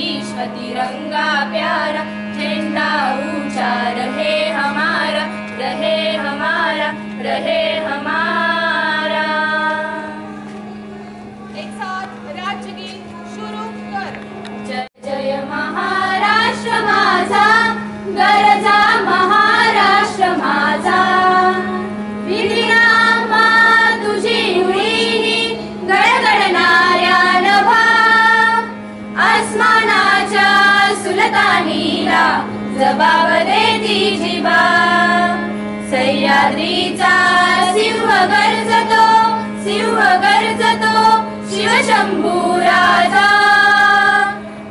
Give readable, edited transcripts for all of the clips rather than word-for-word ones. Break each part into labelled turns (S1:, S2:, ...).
S1: विश्व तिरंगा प्यारा, झंडा ऊंचा रहे हमारा, रहे हमारा, रहे हमारा।
S2: एक साथ राज्यगीत शुरू कर।
S1: जय जय महाराष्ट्र माझा, गरजा महाराष्ट्र माझा, विधिनामा तुझी उडीही गडगडणाऱ्या नभा, आसमानाच्या सुलतानीला जबाब देती जिबा, सह्याद्रीचा सिंह गर्जतो, सिंह गर्जतो शिवशंभू राजा,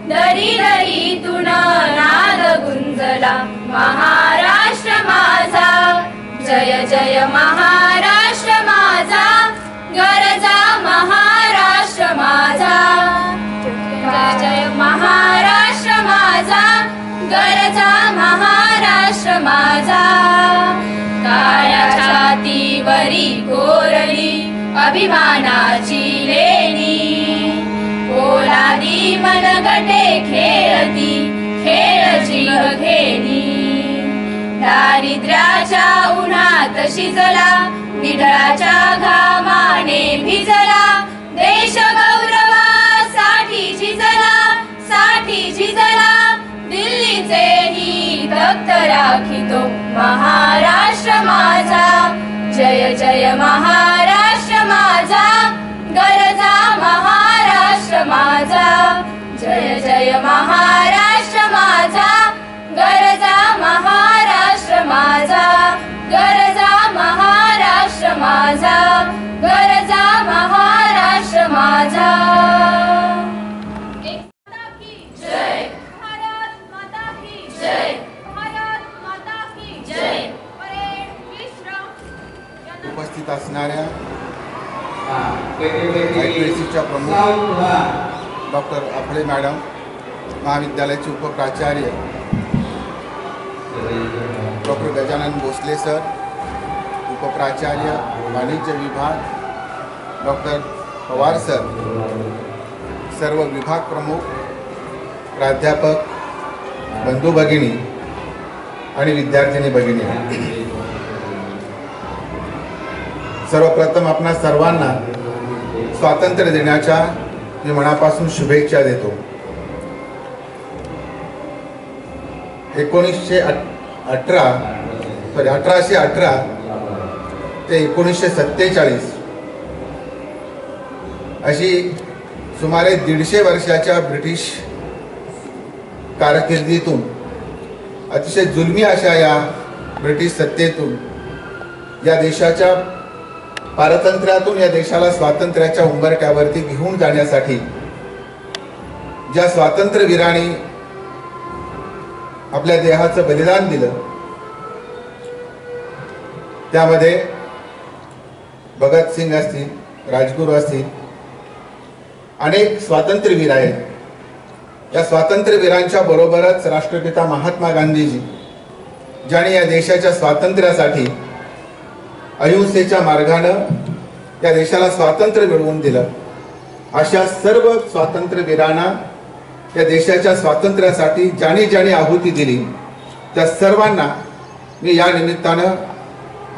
S1: दरी दरीतून नाद गुंजला महाराष्ट्र माझा, जय जय महाराष्ट्र माझा, गरजा महाराष्ट्र माझा, जय जय महाराष्ट्र माझा, गरजा महाराष्ट्र माझा, काळ्या छातीवरी कोरली अभिमानाची लेणी, पोलादी मनगटे खेळती खेळ जीव घेणी, दारिद्र्याच्या उन्हात शिजला, निढळाच्या घामाने भिजला, देश गौरवासाठी झिजला, साठी झिजला, दिल्लीचे ही तख्त राखितो महाराष्ट्र माझा, जय जय महाराष्ट्र माझा, गरजा महाराष्ट्र माझा, जय जय महाराष्ट्र माझा, गरजा महाराष्ट्र माझा, गरजा महाराष्ट्र माझा, गरजा महाराष्ट्र माझा। जय
S2: भारत माता की
S1: जय,
S2: भारत माता की
S1: जय।
S2: परेड विश्राम।
S3: उपस्थित असणाऱ्या IPSCच्या प्रमुख डॉक्टर अफळे मॅडम, महाविद्यालयाचे उपप्राचार्य डॉक्टर गजानन भोसले सर, उपप्राचार्य वाणिज्य विभाग डॉक्टर पवार सर, सर्व विभाग प्रमुख, प्राध्यापक बंधू भगिनी आणि विद्यार्थिनी भगिनी, सर्वप्रथम आपणा सर्वांना स्वातंत्र्य दिनाच्या मी मनापासून शुभेच्छा देतो। 1818 ते 1947 अशी सुमारे 150 वर्षाच्या ब्रिटिश कारकिर्दीतून, अतिशय जुलमी अशा या ब्रिटिश सत्तेतून, या देशाच्या पारतंत्र्यातून या देशाला स्वातंत्र्याच्या उंबरठ्यावरती घेऊन जाण्यासाठी ज्या स्वातंत्र्यवीरांनी आपल्या देहाचं बलिदान दिलं, त्यामध्ये भगतसिंग असतील, राजगुरू असतील, अनेक स्वातंत्र्यवीर आहेत। या स्वातंत्र्यवीरांच्या बरोबरच राष्ट्रपिता महात्मा गांधीजी, ज्यांनी या देशाच्या स्वातंत्र्यासाठी अहिंसेच्या मार्गानं या देशाला स्वातंत्र्य मिळवून दिलं, अशा सर्व स्वातंत्र्यवीरांना या देशाच्या स्वातंत्र्यासाठी ज्यांनी ज्यांनी आहुती दिली, त्या सर्वांना मी या निमित्तानं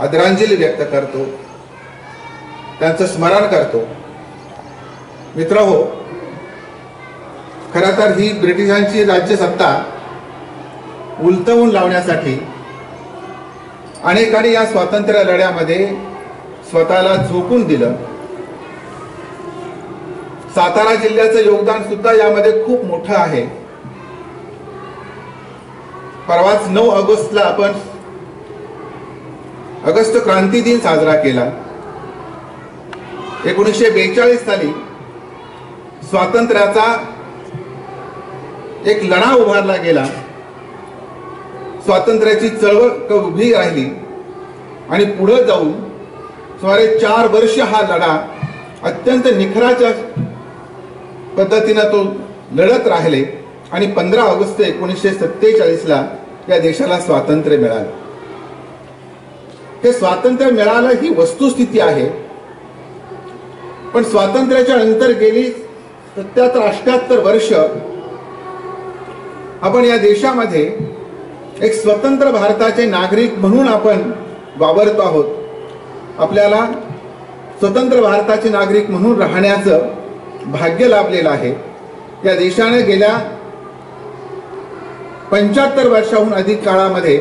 S3: आदरांजली व्यक्त करतो, त्यांचं स्मरण करतो। मित्रहो, खरं तर ही ब्रिटिशांची राज्यसत्ता उलटवून लावण्यासाठी अनेकांनी या स्वातंत्र्य लढ्यामध्ये स्वतःला झोकून दिलं। सातारा जिल्ह्याचं योगदान सुद्धा यामध्ये खूप मोठं आहे। परवाच 9 ऑगस्टला आपण ऑगस्ट क्रांती दिन साजरा केला। 1942 साली स्वातंत्र्याचा एक लढा उभारला गेला, स्वातंत्र्याची चळवळ उभी राहिली आणि पुढे जाऊन सुमारे 4 वर्ष हा लढा अत्यंत निखराच्या पद्धतीने तो लढत राहिले आणि 15 ऑगस्ट 1947 ला या देशाला स्वातंत्र्य मिळालं। हे स्वातंत्र्य मिळालं ही वस्तुस्थिती आहे, पण स्वातंत्र्याच्या नंतर गेली 77-78 वर्ष आपण या देशामध्ये एक स्वतंत्र भारताचे नागरिक म्हणून आपण वावरतो आहोत. आपल्याला स्वतंत्र भारताचे नागरिक म्हणून राहण्याचं भाग्य लाभलेलं आहे. या देशाने गेल्या 75 वर्षाहून अधिक काळामध्ये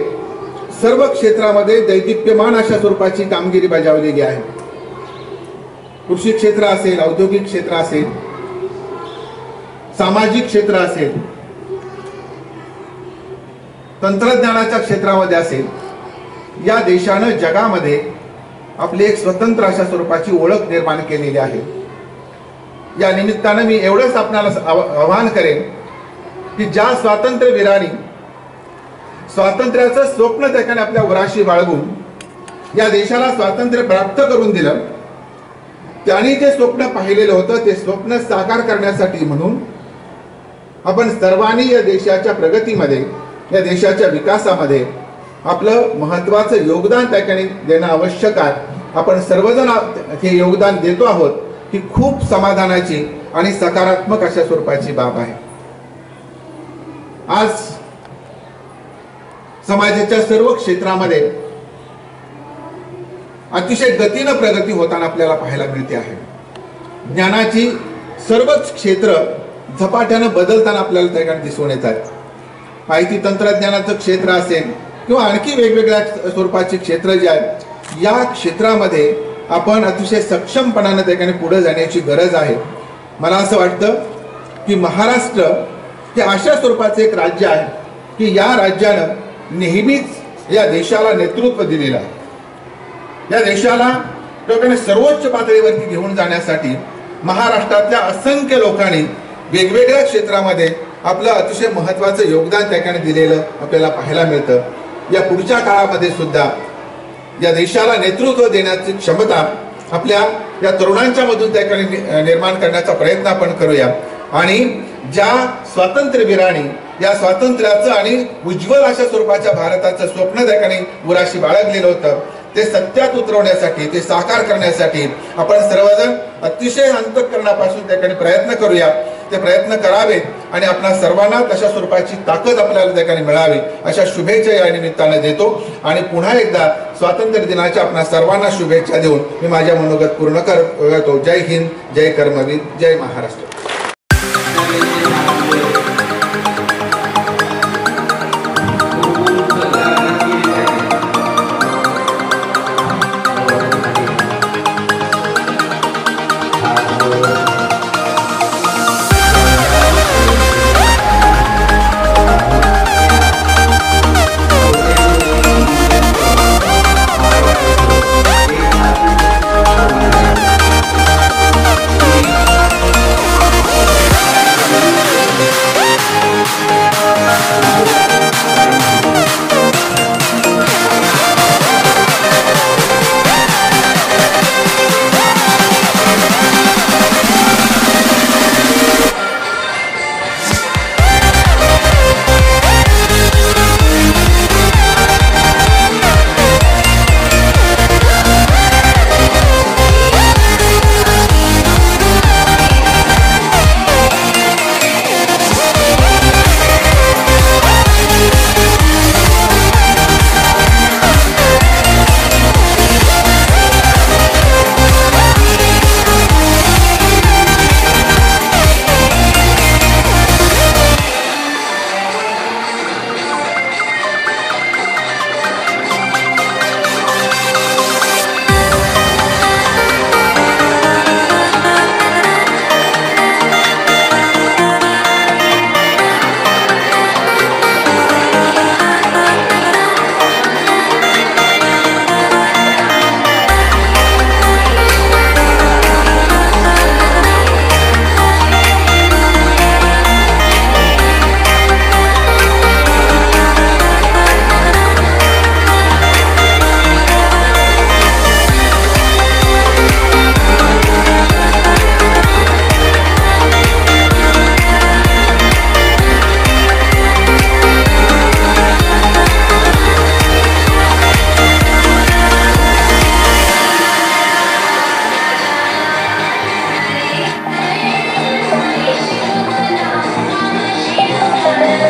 S3: सर्व क्षेत्रामध्ये दैदिप्यमान अशा स्वरूपाची कामगिरी बजावलेली आहे. कृषी क्षेत्र असेल, औद्योगिक क्षेत्र असेल, सामाजिक क्षेत्र असेल, तंत्रज्ञानाच्या क्षेत्रामध्ये असेल, या देशानं जगामध्ये आपली एक स्वतंत्र अशा स्वरूपाची ओळख निर्माण केलेली आहे. या निमित्तानं मी एवढंच आपणाला आवाहन करेन की ज्या स्वातंत्र्यवीरांनी स्वातंत्र्याचं स्वप्न त्याने आपल्या उराशी बाळगून या देशाला स्वातंत्र्य प्राप्त करून दिलं, त्यांनी जे स्वप्न पाहिलेलं होतं ते स्वप्न साकार करण्यासाठी म्हणून आपण सर्वांनी या देशाच्या प्रगतीमध्ये, या देशाच्या विकासामध्ये आपलं महत्त्वाचं योगदान त्याने देणं आवश्यक आहे. आपण सर्वजण हे योगदान देतो आहोत ही खूप समाधानाची आणि सकारात्मक अशा स्वरूपाची बाब आहे. आज समाजाच्या सर्व क्षेत्रामध्ये अतिशय गतीनं प्रगती होताना आपल्याला पाहायला मिळते आहे. ज्ञानाची सर्वच क्षेत्र झपाट्यानं बदलताना आपल्याला त्या ठिकाणी दिसून येत आहेत. माहिती तंत्रज्ञानाचं क्षेत्र असेल किंवा आणखी वेगवेगळ्या स्वरूपाची क्षेत्र जे आहेत, या क्षेत्रामध्ये आपण अतिशय सक्षमपणाने त्या ठिकाणी पुढे जाण्याची गरज आहे. मला असं वाटतं की महाराष्ट्र हे अशा स्वरूपाचे एक राज्य आहे की या राज्यानं नेहमीच या देशाला नेतृत्व दिलेलं आहे. या देशाला सर्वोच्च पातळीवरती घेऊन जाण्यासाठी महाराष्ट्रातल्या असंख्य लोकांनी वेगवेगळ्या क्षेत्रामध्ये आपलं अतिशय महत्त्वाचं योगदान त्या ठिकाणी दिलेलं आपल्याला पाहायला मिळतं. या पुढच्या काळामध्ये सुद्धा या देशाला नेतृत्व देण्याची क्षमता आपल्या या तरुणांच्या मधून त्या ठिकाणी निर्माण करण्याचा प्रयत्न आपण करूया. आणि ज्या स्वातंत्र्यवीरांनी या स्वातंत्र्याचं आणि उज्ज्वल अशा स्वरूपाच्या भारताचं स्वप्न त्या ठिकाणी उराशी बाळगलेलं होतं, ते सत्यात उतरवण्यासाठी, ते साकार करण्यासाठी आपण सर्वजण अतिशय अंतःकरणापासून त्या ठिकाणी प्रयत्न करूया. ते प्रयत्न करावेत आणि आपल्या सर्वांना तशा स्वरूपाची ताकद आपल्याला त्या ठिकाणी मिळावी अशा शुभेच्छा या निमित्ताने देतो. आणि पुन्हा एकदा स्वातंत्र्य दिनाच्या आपल्या सर्वांना शुभेच्छा देऊन मी माझ्या मनोगत पूर्ण करतो. जय हिंद, जय कर्मवीर, जय महाराष्ट्र.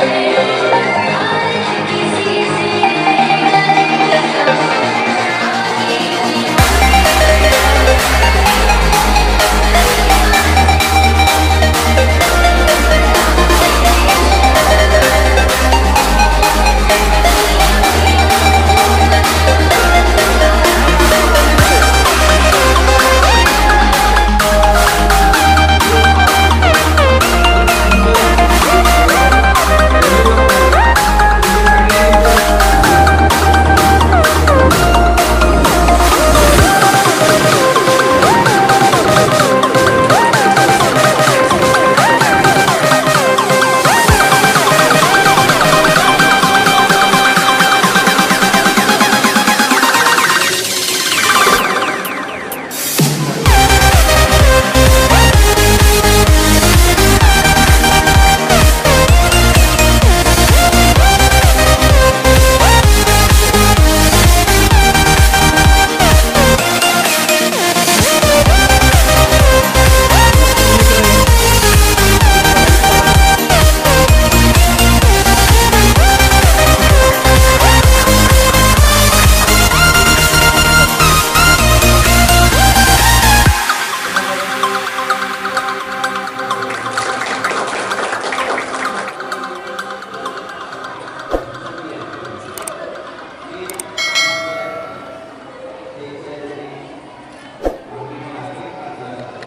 S1: जय हो